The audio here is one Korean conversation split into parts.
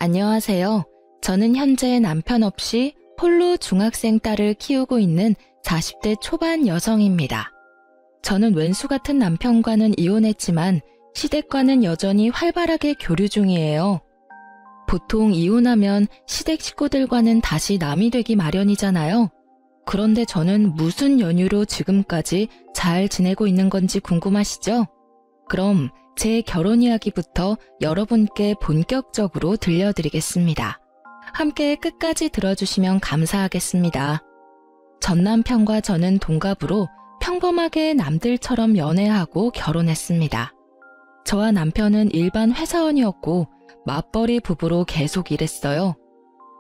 안녕하세요. 저는 현재 남편 없이 홀로 중학생 딸을 키우고 있는 40대 초반 여성입니다. 저는 왼수 같은 남편과는 이혼했지만 시댁과는 여전히 활발하게 교류 중이에요. 보통 이혼하면 시댁 식구들과는 다시 남이 되기 마련이잖아요. 그런데 저는 무슨 연유로 지금까지 잘 지내고 있는 건지 궁금하시죠? 그럼 제 결혼 이야기부터 여러분께 본격적으로 들려드리겠습니다. 함께 끝까지 들어주시면 감사하겠습니다. 전 남편과 저는 동갑으로 평범하게 남들처럼 연애하고 결혼했습니다. 저와 남편은 일반 회사원이었고 맞벌이 부부로 계속 일했어요.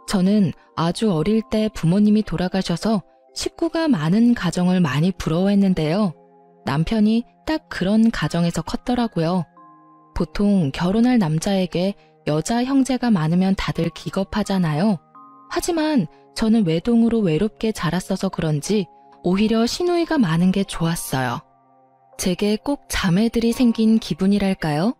저는 아주 어릴 때 부모님이 돌아가셔서 식구가 많은 가정을 많이 부러워했는데요. 남편이 딱 그런 가정에서 컸더라고요. 보통 결혼할 남자에게 여자 형제가 많으면 다들 기겁하잖아요. 하지만 저는 외동으로 외롭게 자랐어서 그런지 오히려 시누이가 많은 게 좋았어요. 제게 꼭 자매들이 생긴 기분이랄까요?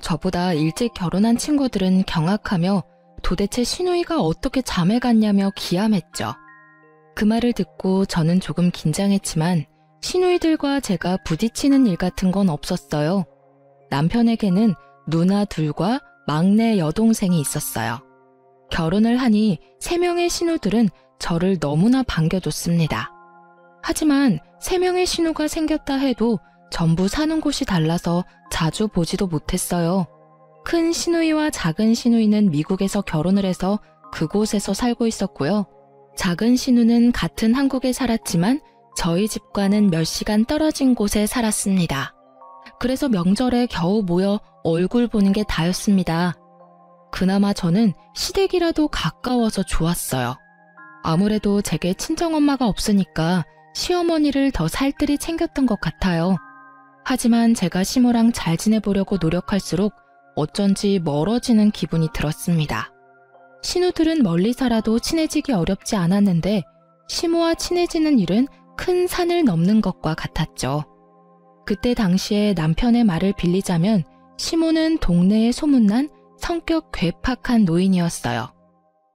저보다 일찍 결혼한 친구들은 경악하며 도대체 시누이가 어떻게 자매 같냐며 기함했죠. 그 말을 듣고 저는 조금 긴장했지만 시누이들과 제가 부딪히는 일 같은 건 없었어요. 남편에게는 누나 둘과 막내 여동생이 있었어요. 결혼을 하니 3명의 신우들은 저를 너무나 반겨줬습니다. 하지만 3명의 신우가 생겼다 해도 전부 사는 곳이 달라서 자주 보지도 못했어요. 큰 시누이와 작은 시누이는 미국에서 결혼을 해서 그곳에서 살고 있었고요. 작은 시누는 같은 한국에 살았지만 저희 집과는 몇 시간 떨어진 곳에 살았습니다. 그래서 명절에 겨우 모여 얼굴 보는 게 다였습니다. 그나마 저는 시댁이라도 가까워서 좋았어요. 아무래도 제게 친정엄마가 없으니까 시어머니를 더 살뜰히 챙겼던 것 같아요. 하지만 제가 시모랑 잘 지내보려고 노력할수록 어쩐지 멀어지는 기분이 들었습니다. 신우들은 멀리 살아도 친해지기 어렵지 않았는데 시모와 친해지는 일은 큰 산을 넘는 것과 같았죠. 그때 당시에 남편의 말을 빌리자면 시모는 동네에 소문난 성격 괴팍한 노인이었어요.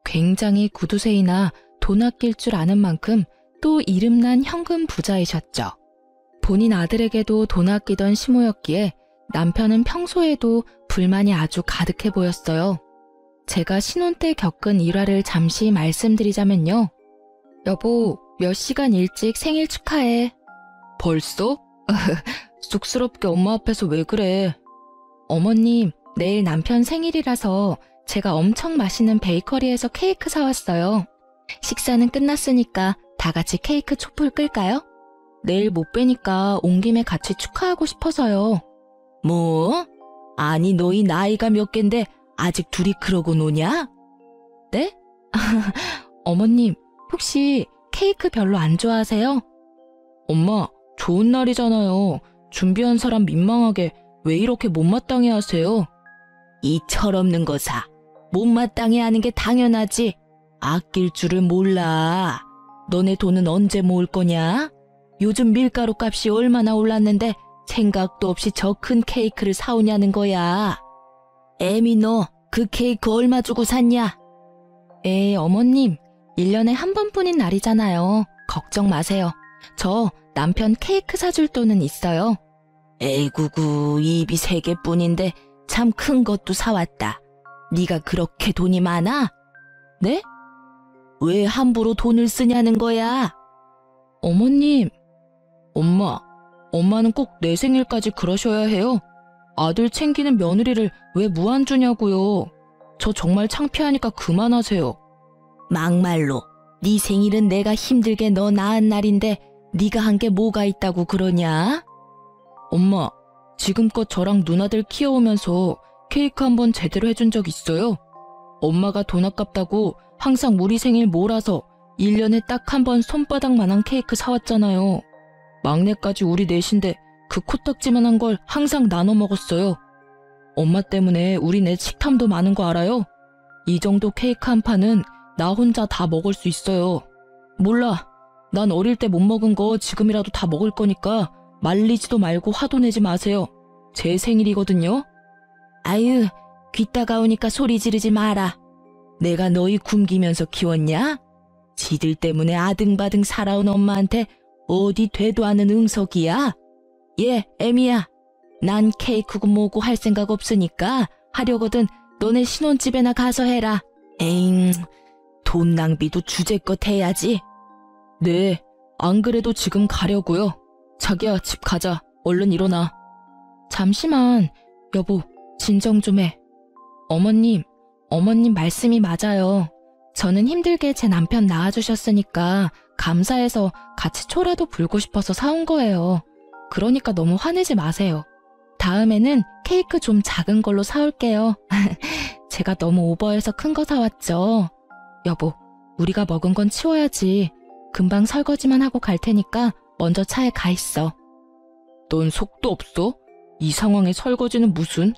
굉장히 구두쇠이나 돈 아낄 줄 아는 만큼 또 이름난 현금 부자이셨죠. 본인 아들에게도 돈 아끼던 시모였기에 남편은 평소에도 불만이 아주 가득해 보였어요. 제가 신혼 때 겪은 일화를 잠시 말씀드리자면요. 여보, 몇 시간 일찍 생일 축하해. 벌써? 쑥스럽게 엄마 앞에서 왜 그래? 어머님, 내일 남편 생일이라서 제가 엄청 맛있는 베이커리에서 케이크 사왔어요. 식사는 끝났으니까 다 같이 케이크 촛불 끌까요? 내일 못 뵈니까 온 김에 같이 축하하고 싶어서요. 뭐? 아니 너희 나이가 몇 갠데 아직 둘이 그러고 노냐? 네? 어머님, 혹시 케이크 별로 안 좋아하세요? 엄마, 좋은 날이잖아요. 준비한 사람 민망하게 왜 이렇게 못마땅해 하세요? 이 철없는 거사. 못마땅해 하는 게 당연하지. 아낄 줄을 몰라. 너네 돈은 언제 모을 거냐? 요즘 밀가루 값이 얼마나 올랐는데 생각도 없이 저 큰 케이크를 사오냐는 거야. 애미 너 그 케이크 얼마 주고 샀냐? 어머님, 1년에 한 번뿐인 날이잖아요. 걱정 마세요. 저 남편 케이크 사줄 돈은 있어요. 에구구, 입이 3개뿐인데 참 큰 것도 사왔다. 네가 그렇게 돈이 많아? 네? 왜 함부로 돈을 쓰냐는 거야? 어머님. 엄마는 꼭 내 생일까지 그러셔야 해요? 아들 챙기는 며느리를 왜 무안주냐고요. 저 정말 창피하니까 그만하세요. 막말로 네 생일은 내가 힘들게 너 낳은 날인데 네가 한 게 뭐가 있다고 그러냐? 엄마, 지금껏 저랑 누나들 키워오면서 케이크 한 번 제대로 해준 적 있어요? 엄마가 돈 아깝다고 항상 우리 생일 몰아서 1년에 딱 한 번 손바닥만한 케이크 사왔잖아요. 막내까지 우리 넷인데 그 코딱지만한 걸 항상 나눠 먹었어요. 엄마 때문에 우리 넷 식탐도 많은 거 알아요? 이 정도 케이크 한 판은 나 혼자 다 먹을 수 있어요. 몰라, 난 어릴 때 못 먹은 거 지금이라도 다 먹을 거니까 말리지도 말고 화도 내지 마세요. 제 생일이거든요. 아유, 귀 따가우니까 소리 지르지 마라. 내가 너희 굶기면서 키웠냐? 지들 때문에 아등바등 살아온 엄마한테 어디 되도 않은 응석이야? 예, 애미야. 난 케이크고 뭐고 할 생각 없으니까 하려거든 너네 신혼집에나 가서 해라. 에잉, 돈 낭비도 주제껏 해야지. 네, 안 그래도 지금 가려고요. 자기야, 집 가자. 얼른 일어나. 잠시만, 여보, 진정 좀 해. 어머님 말씀이 맞아요. 저는 힘들게 제 남편 낳아주셨으니까 감사해서 같이 초라도 불고 싶어서 사온 거예요. 그러니까 너무 화내지 마세요. 다음에는 케이크 좀 작은 걸로 사올게요. 제가 너무 오버해서 큰 거 사왔죠. 여보, 우리가 먹은 건 치워야지. 금방 설거지만 하고 갈 테니까 먼저 차에 가 있어. 넌 속도 없어? 이 상황에 설거지는 무슨?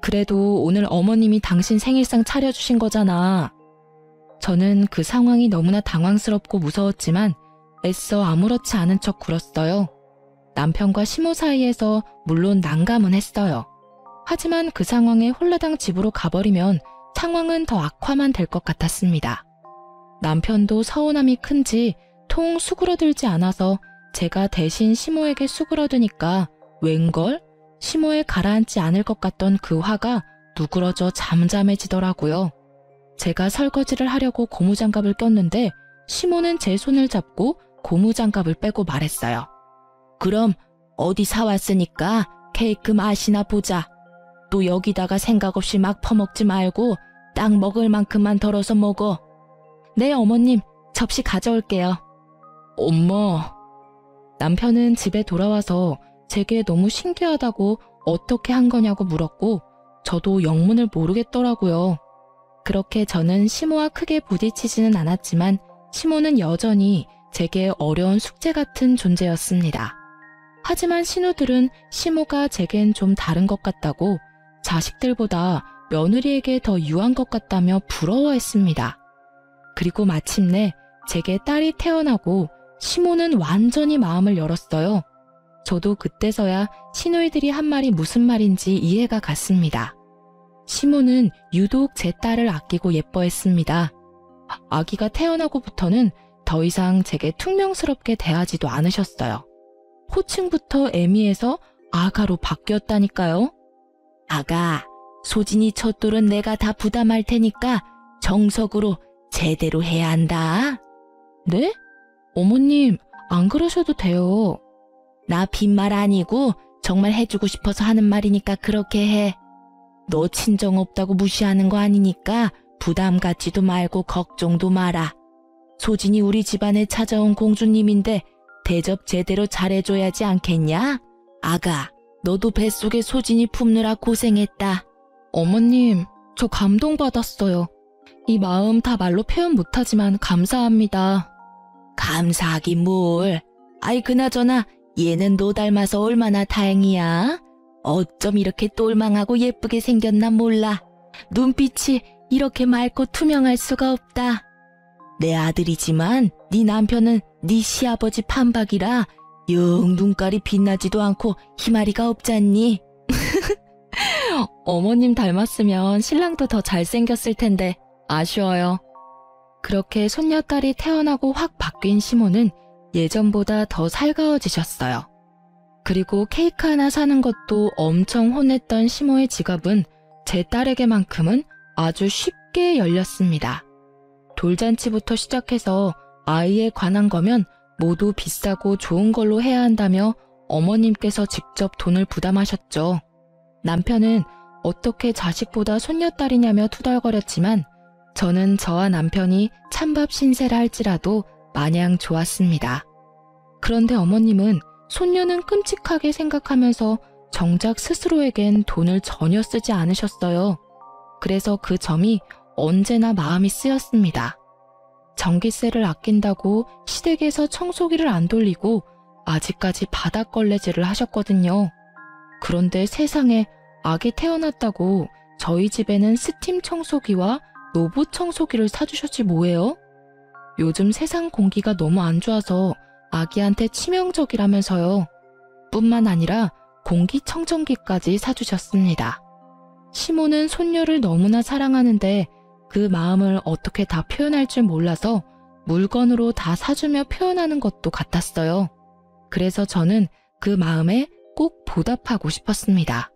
그래도 오늘 어머님이 당신 생일상 차려주신 거잖아. 저는 그 상황이 너무나 당황스럽고 무서웠지만 애써 아무렇지 않은 척 굴었어요. 남편과 시모 사이에서 물론 난감은 했어요. 하지만 그 상황에 홀라당 집으로 가버리면 상황은 더 악화만 될 것 같았습니다. 남편도 서운함이 큰지 통 수그러들지 않아서 제가 대신 시모에게 수그러드니까 웬걸? 시모에 가라앉지 않을 것 같던 그 화가 누그러져 잠잠해지더라고요. 제가 설거지를 하려고 고무장갑을 꼈는데 시모는 제 손을 잡고 고무장갑을 빼고 말했어요. 그럼 어디 사왔으니까 케이크 맛이나 보자. 또 여기다가 생각 없이 막 퍼먹지 말고 딱 먹을 만큼만 덜어서 먹어. 네, 어머님, 접시 가져올게요. 엄마. 남편은 집에 돌아와서 제게 너무 신기하다고 어떻게 한 거냐고 물었고 저도 영문을 모르겠더라고요. 그렇게 저는 시모와 크게 부딪히지는 않았지만 시모는 여전히 제게 어려운 숙제 같은 존재였습니다. 하지만 신우들은 시모가 제겐 좀 다른 것 같다고 자식들보다 며느리에게 더 유한 것 같다며 부러워했습니다. 그리고 마침내 제게 딸이 태어나고 시모는 완전히 마음을 열었어요. 저도 그때서야 시누이들이 한 말이 무슨 말인지 이해가 갔습니다. 시모는 유독 제 딸을 아끼고 예뻐했습니다. 아기가 태어나고부터는 더 이상 제게 퉁명스럽게 대하지도 않으셨어요. 호칭부터 애미에서 아가로 바뀌었다니까요. 아가, 소진이 첫돌은 내가 다 부담할 테니까 정석으로 제대로 해야 한다. 네? 어머님, 안 그러셔도 돼요. 나 빈말 아니고 정말 해주고 싶어서 하는 말이니까 그렇게 해. 너 친정 없다고 무시하는 거 아니니까 부담 갖지도 말고 걱정도 마라. 소진이 우리 집안에 찾아온 공주님인데 대접 제대로 잘해줘야지 않겠냐? 아가, 너도 뱃속에 소진이 품느라 고생했다. 어머님, 저 감동받았어요. 이 마음 다 말로 표현 못하지만 감사합니다. 감사하긴 뭘. 아이, 그나저나 얘는 너 닮아서 얼마나 다행이야. 어쩜 이렇게 똘망하고 예쁘게 생겼나 몰라. 눈빛이 이렇게 맑고 투명할 수가 없다. 내 아들이지만 네 남편은 네 시아버지 판박이라 영 눈깔이 빛나지도 않고 희마리가 없잖니. 어머님 닮았으면 신랑도 더 잘생겼을 텐데 아쉬워요. 그렇게 손녀딸이 태어나고 확 바뀐 시모는 예전보다 더 살가워지셨어요. 그리고 케이크 하나 사는 것도 엄청 혼냈던 시모의 지갑은 제 딸에게만큼은 아주 쉽게 열렸습니다. 돌잔치부터 시작해서 아이에 관한 거면 모두 비싸고 좋은 걸로 해야 한다며 어머님께서 직접 돈을 부담하셨죠. 남편은 어떻게 자식보다 손녀딸이냐며 투덜거렸지만 저는 저와 남편이 찬밥 신세를 할지라도 마냥 좋았습니다. 그런데 어머님은 손녀는 끔찍하게 생각하면서 정작 스스로에겐 돈을 전혀 쓰지 않으셨어요. 그래서 그 점이 언제나 마음이 쓰였습니다. 전기세를 아낀다고 시댁에서 청소기를 안 돌리고 아직까지 바닥걸레질을 하셨거든요. 그런데 세상에 아기 태어났다고 저희 집에는 스팀 청소기와 로봇 청소기를 사주셨지 뭐예요? 요즘 세상 공기가 너무 안 좋아서 아기한테 치명적이라면서요. 뿐만 아니라 공기청정기까지 사주셨습니다. 시모는 손녀를 너무나 사랑하는데 그 마음을 어떻게 다 표현할 줄 몰라서 물건으로 다 사주며 표현하는 것도 같았어요. 그래서 저는 그 마음에 꼭 보답하고 싶었습니다.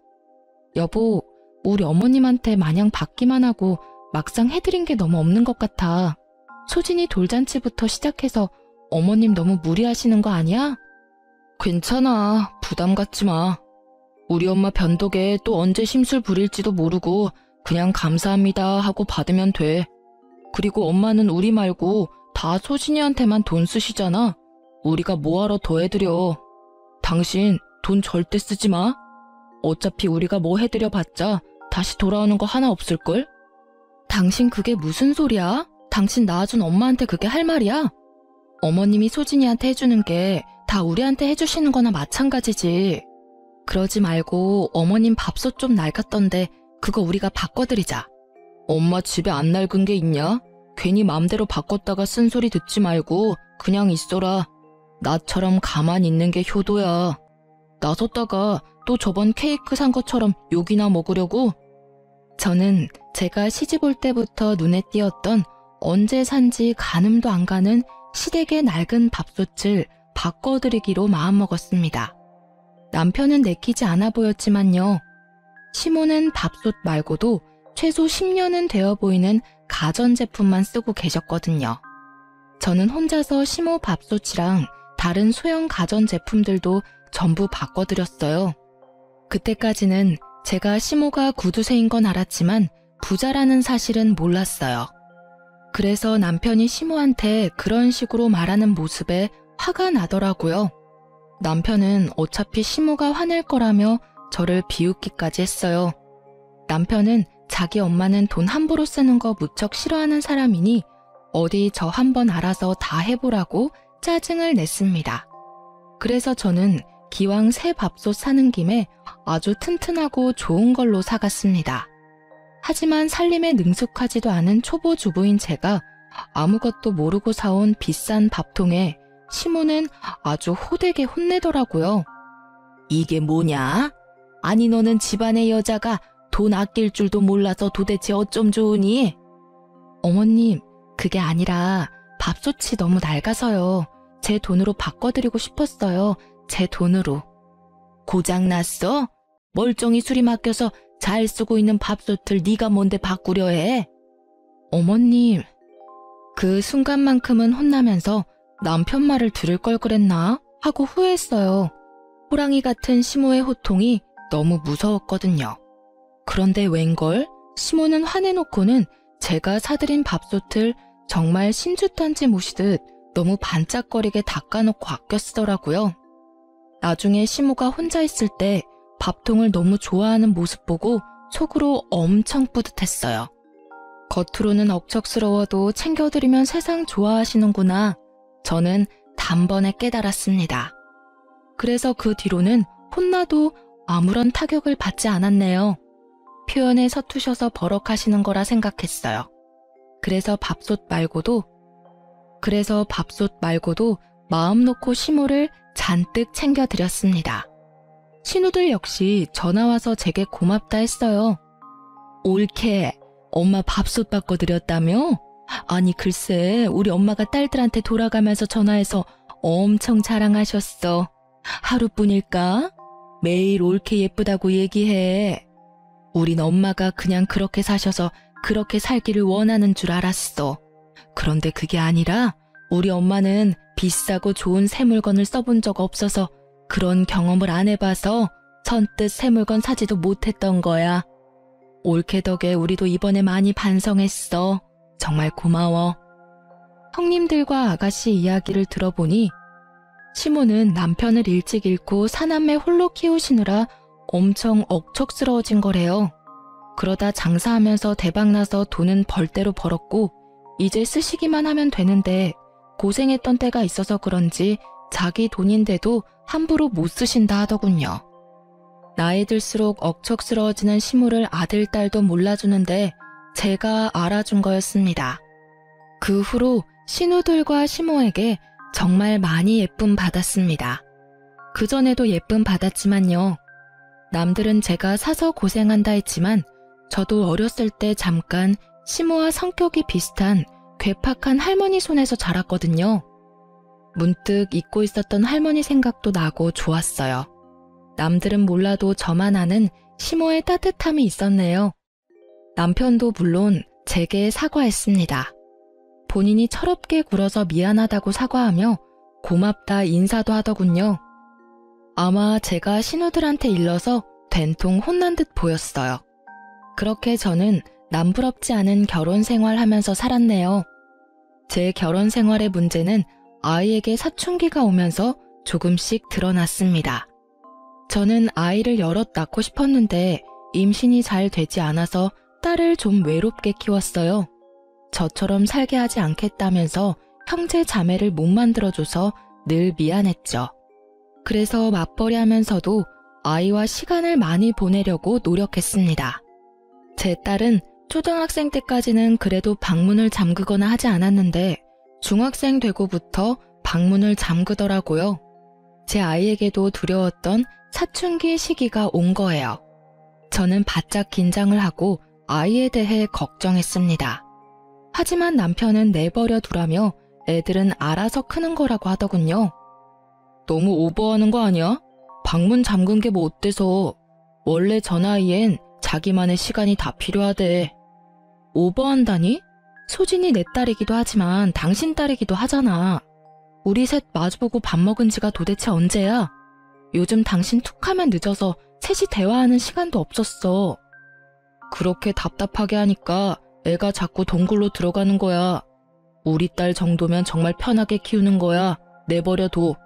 여보, 우리 어머님한테 마냥 받기만 하고 막상 해드린 게 너무 없는 것 같아. 소진이 돌잔치부터 시작해서 어머님 너무 무리하시는 거 아니야? 괜찮아. 부담 갖지 마. 우리 엄마 변덕에 또 언제 심술 부릴지도 모르고 그냥 감사합니다 하고 받으면 돼. 그리고 엄마는 우리 말고 다 소진이한테만 돈 쓰시잖아. 우리가 뭐하러 더 해드려. 당신 돈 절대 쓰지 마. 어차피 우리가 뭐 해드려 봤자 다시 돌아오는 거 하나 없을걸? 당신 그게 무슨 소리야? 당신 낳아준 엄마한테 그게 할 말이야? 어머님이 소진이한테 해주는 게 다 우리한테 해주시는 거나 마찬가지지. 그러지 말고 어머님 밥솥 좀 낡았던데 그거 우리가 바꿔드리자. 엄마 집에 안 낡은 게 있냐? 괜히 맘대로 바꿨다가 쓴소리 듣지 말고 그냥 있어라. 나처럼 가만히 있는 게 효도야. 나섰다가 또 저번 케이크 산 것처럼 욕이나 먹으려고? 저는 제가 시집 올 때부터 눈에 띄었던 언제 산지 가늠도 안 가는 시댁의 낡은 밥솥을 바꿔드리기로 마음먹었습니다. 남편은 내키지 않아 보였지만요. 시모는 밥솥 말고도 최소 10년은 되어 보이는 가전제품만 쓰고 계셨거든요. 저는 혼자서 시모 밥솥이랑 다른 소형 가전제품들도 전부 바꿔드렸어요. 그때까지는 제가 시모가 구두쇠인 건 알았지만 부자라는 사실은 몰랐어요. 그래서 남편이 시모한테 그런 식으로 말하는 모습에 화가 나더라고요. 남편은 어차피 시모가 화낼 거라며 저를 비웃기까지 했어요. 남편은 자기 엄마는 돈 함부로 쓰는 거 무척 싫어하는 사람이니 어디 저 한번 알아서 다 해보라고 짜증을 냈습니다. 그래서 저는 기왕 새 밥솥 사는 김에 아주 튼튼하고 좋은 걸로 사갔습니다. 하지만 살림에 능숙하지도 않은 초보 주부인 제가 아무것도 모르고 사온 비싼 밥통에 시모는 아주 호되게 혼내더라고요. 이게 뭐냐? 아니 너는 집안의 여자가 돈 아낄 줄도 몰라서 도대체 어쩜 좋으니? 어머님, 그게 아니라 밥솥이 너무 낡아서요. 제 돈으로 바꿔드리고 싶었어요. 제 돈으로. 고장났어? 멀쩡히 수리 맡겨서 잘 쓰고 있는 밥솥을 네가 뭔데 바꾸려 해? 어머님, 그 순간만큼은 혼나면서 남편 말을 들을 걸 그랬나? 하고 후회했어요. 호랑이 같은 시모의 호통이 너무 무서웠거든요. 그런데 웬걸? 시모는 화내놓고는 제가 사드린 밥솥을 정말 신주탄지 모시듯 너무 반짝거리게 닦아놓고 아껴 쓰더라고요. 나중에 시모가 혼자 있을 때 밥통을 너무 좋아하는 모습 보고 속으로 엄청 뿌듯했어요. 겉으로는 억척스러워도 챙겨드리면 세상 좋아하시는구나. 저는 단번에 깨달았습니다. 그래서 그 뒤로는 혼나도 아무런 타격을 받지 않았네요. 표현에 서투셔서 버럭하시는 거라 생각했어요. 그래서 밥솥 말고도 마음 놓고 시모를 잔뜩 챙겨드렸습니다. 신우들 역시 전화와서 제게 고맙다 했어요. 옳게 엄마 밥솥 바꿔드렸다며? 아니 글쎄 우리 엄마가 딸들한테 돌아가면서 전화해서 엄청 자랑하셨어. 하루뿐일까? 매일 옳게 예쁘다고 얘기해. 우린 엄마가 그냥 그렇게 사셔서 그렇게 살기를 원하는 줄 알았어. 그런데 그게 아니라 우리 엄마는 비싸고 좋은 새 물건을 써본 적 없어서 그런 경험을 안 해봐서 선뜻 새 물건 사지도 못했던 거야. 옳게 덕에 우리도 이번에 많이 반성했어. 정말 고마워. 형님들과 아가씨 이야기를 들어보니 시모는 남편을 일찍 잃고 사남매 홀로 키우시느라 엄청 억척스러워진 거래요. 그러다 장사하면서 대박나서 돈은 벌대로 벌었고 이제 쓰시기만 하면 되는데 고생했던 때가 있어서 그런지 자기 돈인데도 함부로 못 쓰신다 하더군요. 나이 들수록 억척스러워지는 시모를 아들, 딸도 몰라주는데 제가 알아준 거였습니다. 그 후로 신우들과 시모에게 정말 많이 예쁨 받았습니다. 그전에도 예쁨 받았지만요. 남들은 제가 사서 고생한다 했지만 저도 어렸을 때 잠깐 시모와 성격이 비슷한 괴팍한 할머니 손에서 자랐거든요. 문득 잊고 있었던 할머니 생각도 나고 좋았어요. 남들은 몰라도 저만 아는 시모의 따뜻함이 있었네요. 남편도 물론 제게 사과했습니다. 본인이 철없게 굴어서 미안하다고 사과하며 고맙다 인사도 하더군요. 아마 제가 신우들한테 일러서 된통 혼난 듯 보였어요. 그렇게 저는 남부럽지 않은 결혼 생활하면서 살았네요. 제 결혼 생활의 문제는 아이에게 사춘기가 오면서 조금씩 드러났습니다. 저는 아이를 여럿 낳고 싶었는데 임신이 잘 되지 않아서 딸을 좀 외롭게 키웠어요. 저처럼 살게 하지 않겠다면서 형제 자매를 못 만들어줘서 늘 미안했죠. 그래서 맞벌이 하면서도 아이와 시간을 많이 보내려고 노력했습니다. 제 딸은 초등학생 때까지는 그래도 방문을 잠그거나 하지 않았는데 중학생 되고부터 방문을 잠그더라고요. 제 아이에게도 두려웠던 사춘기 시기가 온 거예요. 저는 바짝 긴장을 하고 아이에 대해 걱정했습니다. 하지만 남편은 내버려 두라며 애들은 알아서 크는 거라고 하더군요. 너무 오버하는 거 아니야? 방문 잠근 게 뭐 어때서? 원래 저 나이엔 자기만의 시간이 다 필요하대. 오버한다니? 소진이 내 딸이기도 하지만 당신 딸이기도 하잖아. 우리 셋 마주보고 밥 먹은 지가 도대체 언제야? 요즘 당신 툭하면 늦어서 셋이 대화하는 시간도 없었어. 그렇게 답답하게 하니까 애가 자꾸 동굴로 들어가는 거야. 우리 딸 정도면 정말 편하게 키우는 거야. 내버려둬.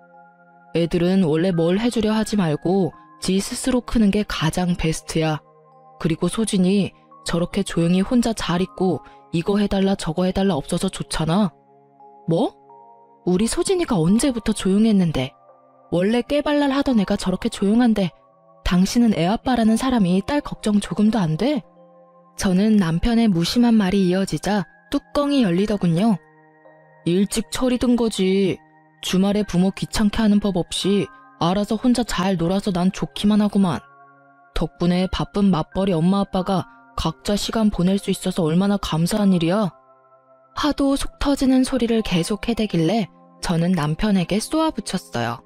애들은 원래 뭘 해주려 하지 말고 지 스스로 크는 게 가장 베스트야. 그리고 소진이 저렇게 조용히 혼자 잘 있고 이거 해달라 저거 해달라 없어서 좋잖아. 뭐? 우리 소진이가 언제부터 조용했는데. 원래 깨발랄 하던 애가 저렇게 조용한데 당신은 애아빠라는 사람이 딸 걱정 조금도 안 돼? 저는 남편의 무심한 말이 이어지자 뚜껑이 열리더군요. 일찍 철이 든 거지. 주말에 부모 귀찮게 하는 법 없이 알아서 혼자 잘 놀아서 난 좋기만 하구만. 덕분에 바쁜 맞벌이 엄마 아빠가 각자 시간 보낼 수 있어서 얼마나 감사한 일이야. 하도 속 터지는 소리를 계속 해대길래 저는 남편에게 쏘아붙였어요.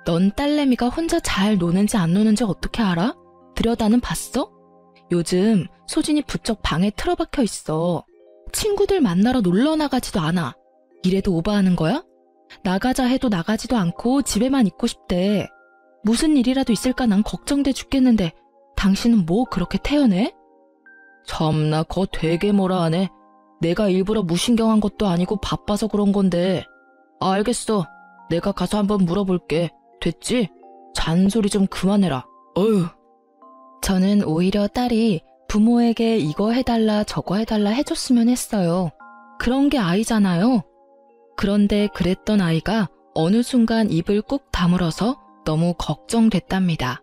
넌 딸내미가 혼자 잘 노는지 안 노는지 어떻게 알아? 들여다는 봤어? 요즘 소진이 부쩍 방에 틀어박혀 있어. 친구들 만나러 놀러 나가지도 않아. 이래도 오버하는 거야? 나가자 해도 나가지도 않고 집에만 있고 싶대. 무슨 일이라도 있을까 난 걱정돼 죽겠는데 당신은 뭐 그렇게 태연해? 참나 거 되게 뭐라 하네. 내가 일부러 무신경한 것도 아니고 바빠서 그런 건데. 알겠어. 내가 가서 한번 물어볼게. 됐지? 잔소리 좀 그만해라. 어휴. 저는 오히려 딸이 부모에게 이거 해달라 저거 해달라 해줬으면 했어요. 그런 게 아이잖아요. 그런데 그랬던 아이가 어느 순간 입을 꾹 다물어서 너무 걱정됐답니다.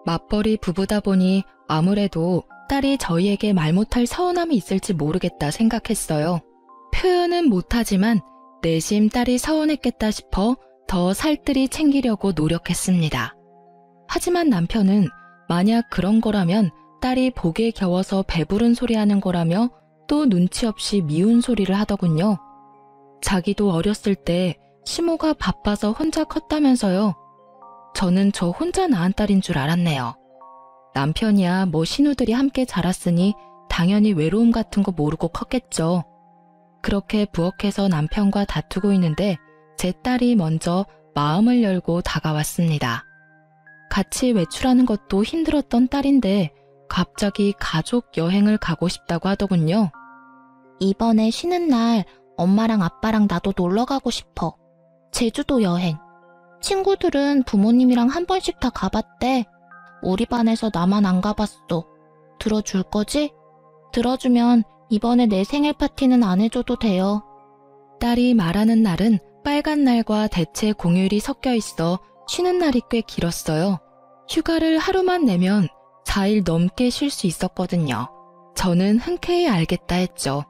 맞벌이 부부다 보니 아무래도 딸이 저희에게 말 못할 서운함이 있을지 모르겠다 생각했어요. 표현은 못하지만 내심 딸이 서운했겠다 싶어 더 살뜰히 챙기려고 노력했습니다. 하지만 남편은 만약 그런 거라면 딸이 복에 겨워서 배부른 소리 하는 거라며 또 눈치 없이 미운 소리를 하더군요. 자기도 어렸을 때 시모가 바빠서 혼자 컸다면서요. 저는 저 혼자 낳은 딸인 줄 알았네요. 남편이야 뭐 신우들이 함께 자랐으니 당연히 외로움 같은 거 모르고 컸겠죠. 그렇게 부엌에서 남편과 다투고 있는데 제 딸이 먼저 마음을 열고 다가왔습니다. 같이 외출하는 것도 힘들었던 딸인데 갑자기 가족 여행을 가고 싶다고 하더군요. 이번에 쉬는 날 엄마랑 아빠랑 나도 놀러 가고 싶어. 제주도 여행. 친구들은 부모님이랑 한 번씩 다 가봤대. 우리 반에서 나만 안 가봤어. 들어줄 거지? 들어주면 이번에 내 생일 파티는 안 해줘도 돼요. 딸이 말하는 날은 빨간 날과 대체 공휴일이 섞여 있어 쉬는 날이 꽤 길었어요. 휴가를 하루만 내면 4일 넘게 쉴 수 있었거든요. 저는 흔쾌히 알겠다 했죠.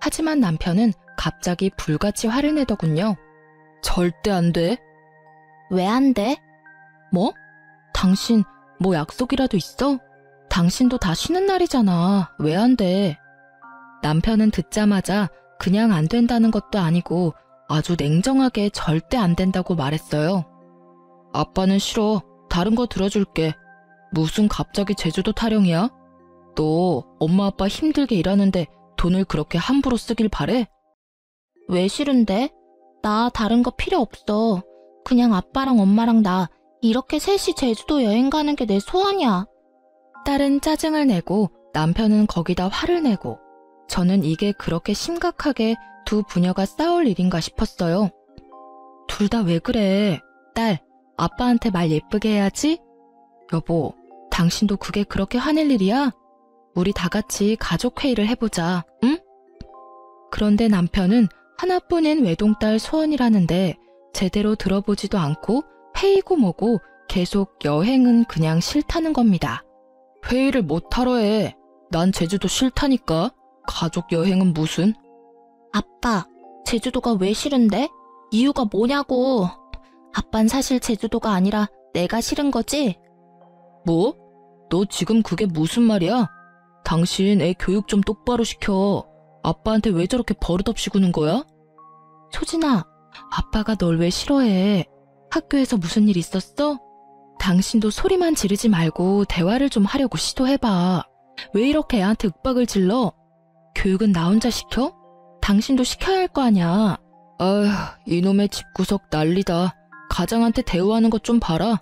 하지만 남편은 갑자기 불같이 화를 내더군요. 절대 안 돼. 왜 안 돼? 뭐? 당신 뭐 약속이라도 있어? 당신도 다 쉬는 날이잖아. 왜 안 돼? 남편은 듣자마자 그냥 안 된다는 것도 아니고 아주 냉정하게 절대 안 된다고 말했어요. 아빠는 싫어. 다른 거 들어줄게. 무슨 갑자기 제주도 타령이야? 너 엄마 아빠 힘들게 일하는데 돈을 그렇게 함부로 쓰길 바래? 왜 싫은데? 나 다른 거 필요 없어. 그냥 아빠랑 엄마랑 나 이렇게 셋이 제주도 여행 가는 게 내 소원이야. 딸은 짜증을 내고 남편은 거기다 화를 내고 저는 이게 그렇게 심각하게 두 부녀가 싸울 일인가 싶었어요. 둘 다 왜 그래? 딸, 아빠한테 말 예쁘게 해야지? 여보, 당신도 그게 그렇게 화낼 일이야? 우리 다 같이 가족회의를 해보자, 응? 그런데 남편은 하나뿐인 외동딸 소원이라는데 제대로 들어보지도 않고 회의고 뭐고 계속 여행은 그냥 싫다는 겁니다. 회의를 못하러 해. 난 제주도 싫다니까. 가족 여행은 무슨? 아빠, 제주도가 왜 싫은데? 이유가 뭐냐고. 아빤 사실 제주도가 아니라 내가 싫은 거지? 뭐? 너 지금 그게 무슨 말이야? 당신 애 교육 좀 똑바로 시켜. 아빠한테 왜 저렇게 버릇없이 구는 거야? 소진아, 아빠가 널 왜 싫어해? 학교에서 무슨 일 있었어? 당신도 소리만 지르지 말고 대화를 좀 하려고 시도해봐. 왜 이렇게 애한테 윽박을 질러? 교육은 나 혼자 시켜? 당신도 시켜야 할 거 아냐. 아휴, 이놈의 집구석 난리다. 가장한테 대우하는 것 좀 봐라.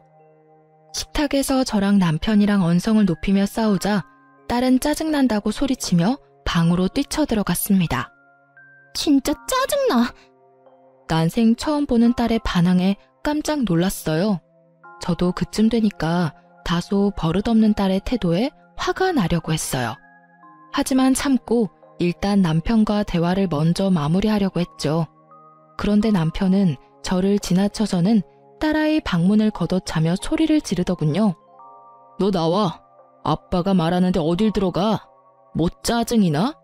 식탁에서 저랑 남편이랑 언성을 높이며 싸우자 딸은 짜증난다고 소리치며 방으로 뛰쳐들어갔습니다. 진짜 짜증나. 난생 처음 보는 딸의 반항에 깜짝 놀랐어요. 저도 그쯤 되니까 다소 버릇없는 딸의 태도에 화가 나려고 했어요. 하지만 참고 일단 남편과 대화를 먼저 마무리하려고 했죠. 그런데 남편은 저를 지나쳐서는 딸아이 방문을 걷어차며 소리를 지르더군요. 너 나와. 아빠가 말하는데 어딜 들어가? 뭐 짜증이나?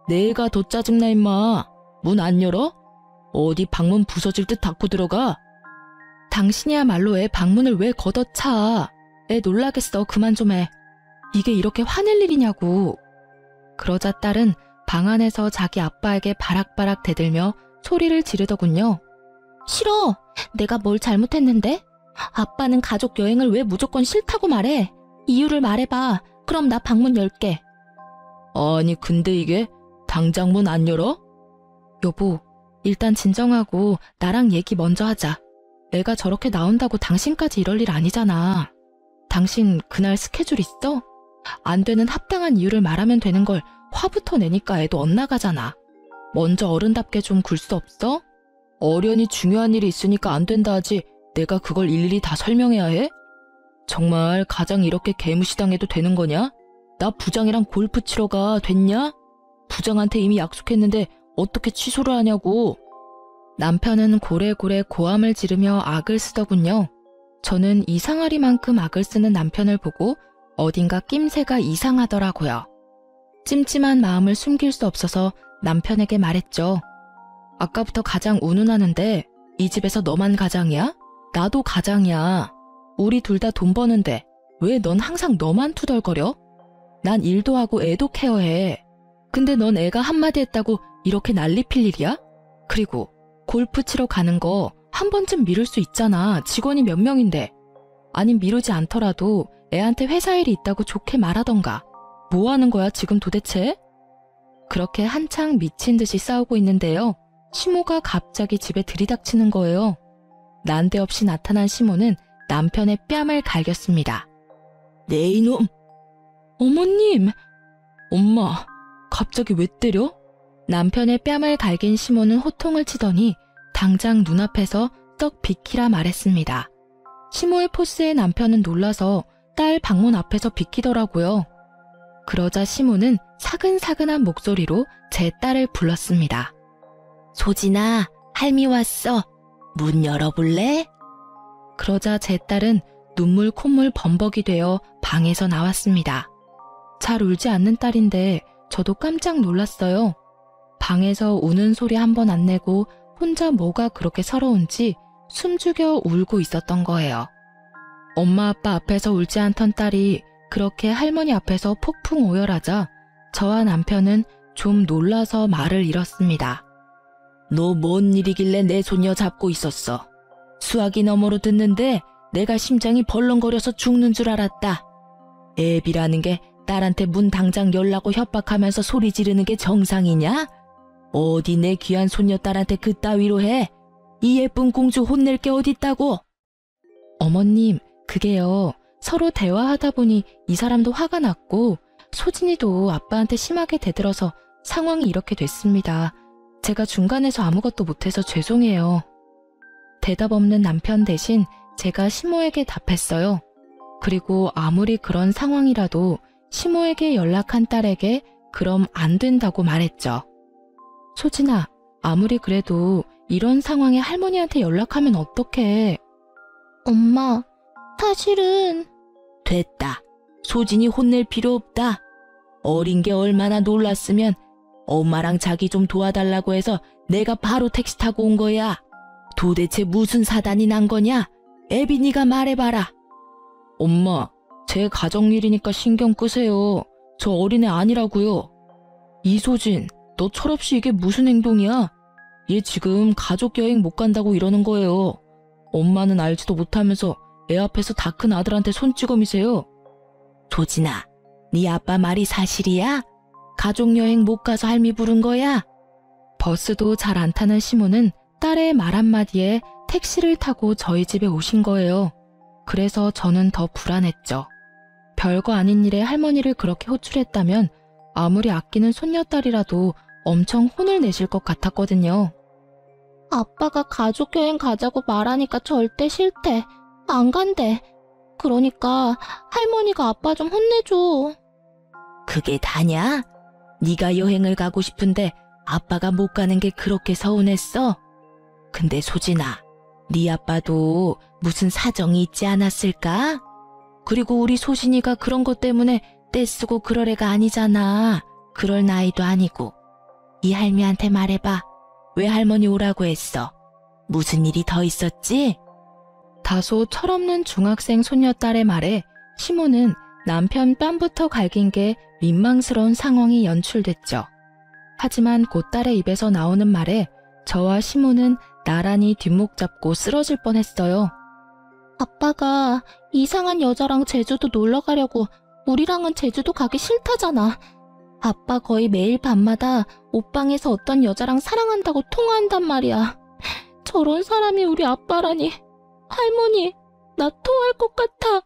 내가 더 짜증나 임마. 문 안 열어? 어디 방문 부서질 듯 닫고 들어가? 당신이야말로 애 방문을 왜 걷어차? 애 놀라겠어. 그만 좀 해. 이게 이렇게 화낼 일이냐고. 그러자 딸은 방 안에서 자기 아빠에게 바락바락 대들며 소리를 지르더군요. 싫어. 내가 뭘 잘못했는데? 아빠는 가족 여행을 왜 무조건 싫다고 말해? 이유를 말해봐. 그럼 나 방문 열게. 아니 근데 이게 당장 문 안 열어? 여보, 일단 진정하고 나랑 얘기 먼저 하자. 애가 저렇게 나온다고 당신까지 이럴 일 아니잖아. 당신 그날 스케줄 있어? 안 되는 합당한 이유를 말하면 되는 걸 화부터 내니까 애도 엇나가잖아. 먼저 어른답게 좀 굴 수 없어? 어련히 중요한 일이 있으니까 안 된다 하지 내가 그걸 일일이 다 설명해야 해? 정말 가장 이렇게 개무시당해도 되는 거냐? 나 부장이랑 골프 치러 가. 됐냐? 부장한테 이미 약속했는데 어떻게 취소를 하냐고. 남편은 고래고래 고함을 지르며 악을 쓰더군요. 저는 이상하리만큼 악을 쓰는 남편을 보고 어딘가 낌새가 이상하더라고요. 찜찜한 마음을 숨길 수 없어서 남편에게 말했죠. 아까부터 가장 운운하는데 이 집에서 너만 가장이야? 나도 가장이야. 우리 둘 다 돈 버는데 왜 넌 항상 너만 투덜거려? 난 일도 하고 애도 케어해. 근데 넌 애가 한마디 했다고 이렇게 난리 필 일이야? 그리고 골프 치러 가는 거 한 번쯤 미룰 수 있잖아. 직원이 몇 명인데. 아님 미루지 않더라도 애한테 회사 일이 있다고 좋게 말하던가. 뭐 하는 거야 지금 도대체? 그렇게 한창 미친 듯이 싸우고 있는데요. 시모가 갑자기 집에 들이닥치는 거예요. 난데없이 나타난 시모는 남편의 뺨을 갈겼습니다. 네 이놈! 어머님! 엄마, 갑자기 왜 때려? 남편의 뺨을 갈긴 시모는 호통을 치더니 당장 눈앞에서 떡 비키라 말했습니다. 시모의 포스에 남편은 놀라서 딸 방문 앞에서 비키더라고요. 그러자 시모는 사근사근한 목소리로 제 딸을 불렀습니다. 소진아, 할미 왔어. 문 열어볼래? 그러자 제 딸은 눈물 콧물 범벅이 되어 방에서 나왔습니다. 잘 울지 않는 딸인데 저도 깜짝 놀랐어요. 방에서 우는 소리 한 번 안 내고 혼자 뭐가 그렇게 서러운지 숨죽여 울고 있었던 거예요. 엄마 아빠 앞에서 울지 않던 딸이 그렇게 할머니 앞에서 폭풍 오열하자 저와 남편은 좀 놀라서 말을 잃었습니다. 너 뭔 일이길래 내 손녀 잡고 있었어? 수화기 너머로 듣는데 내가 심장이 벌렁거려서 죽는 줄 알았다. 애비라는 게 딸한테 문 당장 열라고 협박하면서 소리 지르는 게 정상이냐? 어디 내 귀한 손녀딸한테 그따위로 해? 이 예쁜 공주 혼낼 게 어딨다고? 어머님, 그게요. 서로 대화하다 보니 이 사람도 화가 났고 소진이도 아빠한테 심하게 대들어서 상황이 이렇게 됐습니다. 제가 중간에서 아무것도 못해서 죄송해요. 대답 없는 남편 대신 제가 시모에게 답했어요. 그리고 아무리 그런 상황이라도 시모에게 연락한 딸에게 그럼 안 된다고 말했죠. 소진아, 아무리 그래도 이런 상황에 할머니한테 연락하면 어떡해? 엄마, 사실은... 됐다. 소진이 혼낼 필요 없다. 어린 게 얼마나 놀랐으면 엄마랑 자기 좀 도와달라고 해서 내가 바로 택시 타고 온 거야. 도대체 무슨 사단이 난 거냐? 애비 네가 말해봐라. 엄마, 제 가정일이니까 신경 끄세요. 저 어린애 아니라고요. 이소진, 너 철없이 이게 무슨 행동이야? 얘 지금 가족 여행 못 간다고 이러는 거예요. 엄마는 알지도 못하면서 애 앞에서 다 큰 아들한테 손찌검이세요. 소진아, 네 아빠 말이 사실이야? 가족 여행 못 가서 할미 부른 거야? 버스도 잘 안 타는 시모는 딸의 말 한마디에 택시를 타고 저희 집에 오신 거예요. 그래서 저는 더 불안했죠. 별거 아닌 일에 할머니를 그렇게 호출했다면 아무리 아끼는 손녀딸이라도 엄청 혼을 내실 것 같았거든요. 아빠가 가족여행 가자고 말하니까 절대 싫대. 안 간대. 그러니까 할머니가 아빠 좀 혼내줘. 그게 다냐? 네가 여행을 가고 싶은데 아빠가 못 가는 게 그렇게 서운했어? 근데 소진아, 네 아빠도 무슨 사정이 있지 않았을까? 그리고 우리 소진이가 그런 것 때문에 떼쓰고 그럴 애가 아니잖아. 그럴 나이도 아니고. 이 할미한테 말해봐. 왜 할머니 오라고 했어? 무슨 일이 더 있었지? 다소 철없는 중학생 손녀딸의 말에 시모는 남편 뺨부터 갈긴 게 민망스러운 상황이 연출됐죠. 하지만 곧 딸의 입에서 나오는 말에 저와 시모는 나란히 뒷목 잡고 쓰러질 뻔했어요. 아빠가 이상한 여자랑 제주도 놀러 가려고 우리랑은 제주도 가기 싫다잖아. 아빠 거의 매일 밤마다 옷방에서 어떤 여자랑 사랑한다고 통화한단 말이야. 저런 사람이 우리 아빠라니. 할머니, 나 토할 것 같아.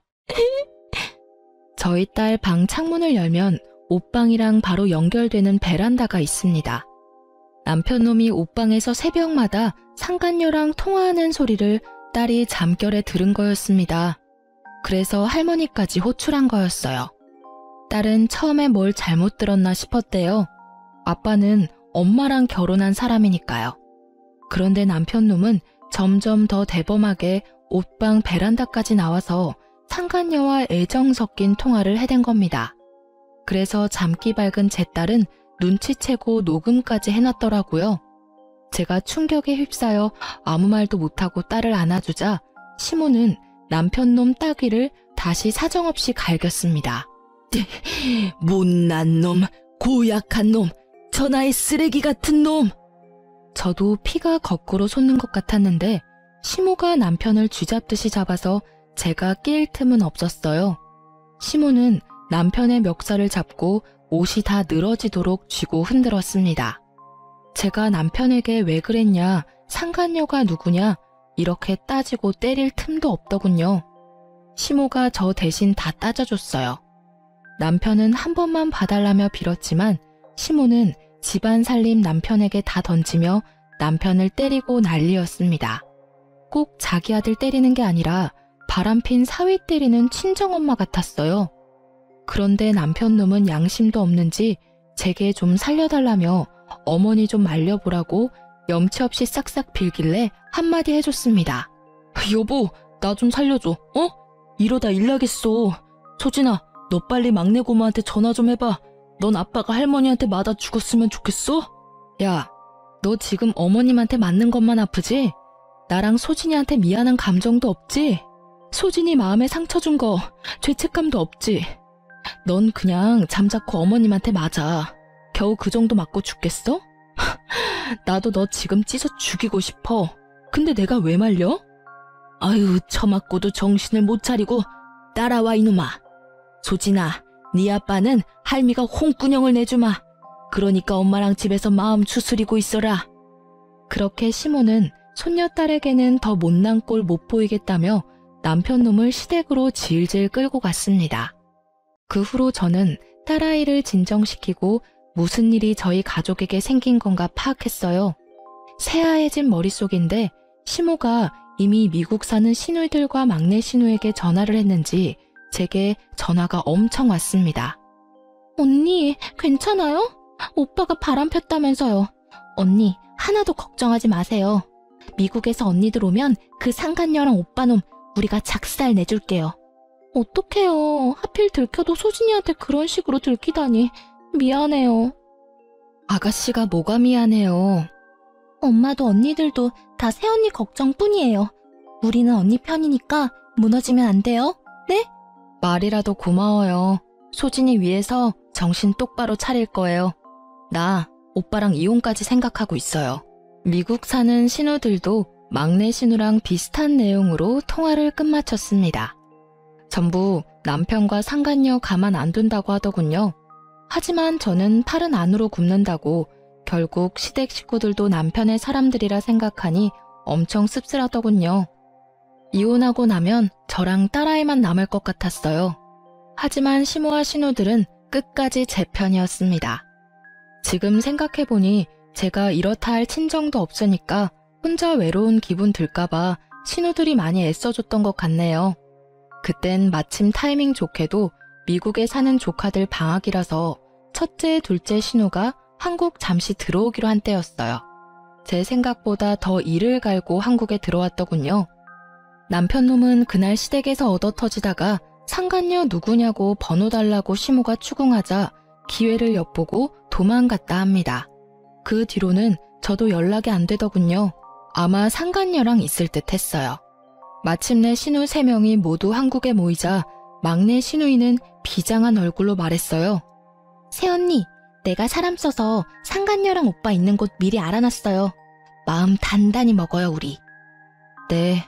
저희 딸 방 창문을 열면 옷방이랑 바로 연결되는 베란다가 있습니다. 남편놈이 옷방에서 새벽마다 상간녀랑 통화하는 소리를 딸이 잠결에 들은 거였습니다. 그래서 할머니까지 호출한 거였어요. 딸은 처음에 뭘 잘못 들었나 싶었대요. 아빠는 엄마랑 결혼한 사람이니까요. 그런데 남편놈은 점점 더 대범하게 옷방 베란다까지 나와서 상간녀와 애정 섞인 통화를 해댄 겁니다. 그래서 잠기 밝은 제 딸은 눈치채고 녹음까지 해놨더라고요. 제가 충격에 휩싸여 아무 말도 못하고 딸을 안아주자 시모는 남편놈 따귀를 다시 사정없이 갈겼습니다. 못난 놈, 고약한 놈, 천하의 쓰레기 같은 놈. 저도 피가 거꾸로 솟는 것 같았는데 시모가 남편을 쥐잡듯이 잡아서 제가 낄 틈은 없었어요. 시모는 남편의 멱살을 잡고 옷이 다 늘어지도록 쥐고 흔들었습니다. 제가 남편에게 왜 그랬냐, 상간녀가 누구냐 이렇게 따지고 때릴 틈도 없더군요. 시모가 저 대신 다 따져줬어요. 남편은 한 번만 봐달라며 빌었지만 시모는 집안 살림 남편에게 다 던지며 남편을 때리고 난리였습니다. 꼭 자기 아들 때리는 게 아니라 바람핀 사위 때리는 친정엄마 같았어요. 그런데 남편놈은 양심도 없는지 제게 좀 살려달라며 어머니 좀 말려보라고 염치 없이 싹싹 빌길래 한마디 해줬습니다. 여보, 나 좀 살려줘. 어? 이러다 일 나겠어. 소진아, 너 빨리 막내 고모한테 전화 좀 해봐. 넌 아빠가 할머니한테 맞아 죽었으면 좋겠어? 야, 너 지금 어머님한테 맞는 것만 아프지? 나랑 소진이한테 미안한 감정도 없지? 소진이 마음에 상처 준 거 죄책감도 없지? 넌 그냥 잠자코 어머님한테 맞아. 겨우 그 정도 맞고 죽겠어? 나도 너 지금 찢어 죽이고 싶어. 근데 내가 왜 말려? 아유, 처맞고도 정신을 못 차리고 따라와 이놈아. 소진아, 네 아빠는 할미가 홍군형을 내주마. 그러니까 엄마랑 집에서 마음 추스리고 있어라. 그렇게 시모는 손녀딸에게는 더 못난 꼴 못 보이겠다며 남편 놈을 시댁으로 질질 끌고 갔습니다. 그 후로 저는 딸아이를 진정시키고 무슨 일이 저희 가족에게 생긴 건가 파악했어요. 새하얘진 머릿속인데 시모가 이미 미국 사는 시누이들과 막내 시누에게 전화를 했는지 제게 전화가 엄청 왔습니다. 언니, 괜찮아요? 오빠가 바람 폈다면서요. 언니, 하나도 걱정하지 마세요. 미국에서 언니들 오면 그 상간녀랑 오빠놈 우리가 작살 내줄게요. 어떡해요. 하필 들켜도 소진이한테 그런 식으로 들키다니. 미안해요. 아가씨가 뭐가 미안해요. 엄마도 언니들도 다 새언니 걱정뿐이에요. 우리는 언니 편이니까 무너지면 안 돼요. 네? 말이라도 고마워요. 소진이 위해서 정신 똑바로 차릴 거예요. 나 오빠랑 이혼까지 생각하고 있어요. 미국 사는 신우들도 막내 신우랑 비슷한 내용으로 통화를 끝마쳤습니다. 전부 남편과 상간녀 가만 안 둔다고 하더군요. 하지만 저는 팔은 안으로 굽는다고 결국 시댁 식구들도 남편의 사람들이라 생각하니 엄청 씁쓸하더군요. 이혼하고 나면 저랑 딸아이만 남을 것 같았어요. 하지만 시모와 신우들은 끝까지 제 편이었습니다. 지금 생각해보니 제가 이렇다 할 친정도 없으니까 혼자 외로운 기분 들까봐 신우들이 많이 애써줬던 것 같네요. 그땐 마침 타이밍 좋게도 미국에 사는 조카들 방학이라서 첫째, 둘째 신우가 한국 잠시 들어오기로 한 때였어요. 제 생각보다 더 이를 갈고 한국에 들어왔더군요. 남편 놈은 그날 시댁에서 얻어터지다가 상간녀 누구냐고 번호 달라고 시모가 추궁하자 기회를 엿보고 도망갔다 합니다. 그 뒤로는 저도 연락이 안 되더군요. 아마 상간녀랑 있을 듯 했어요. 마침내 신우 3명이 모두 한국에 모이자 막내 신우이는 비장한 얼굴로 말했어요. 새언니, 내가 사람 써서 상간녀랑 오빠 있는 곳 미리 알아놨어요. 마음 단단히 먹어요, 우리. 네.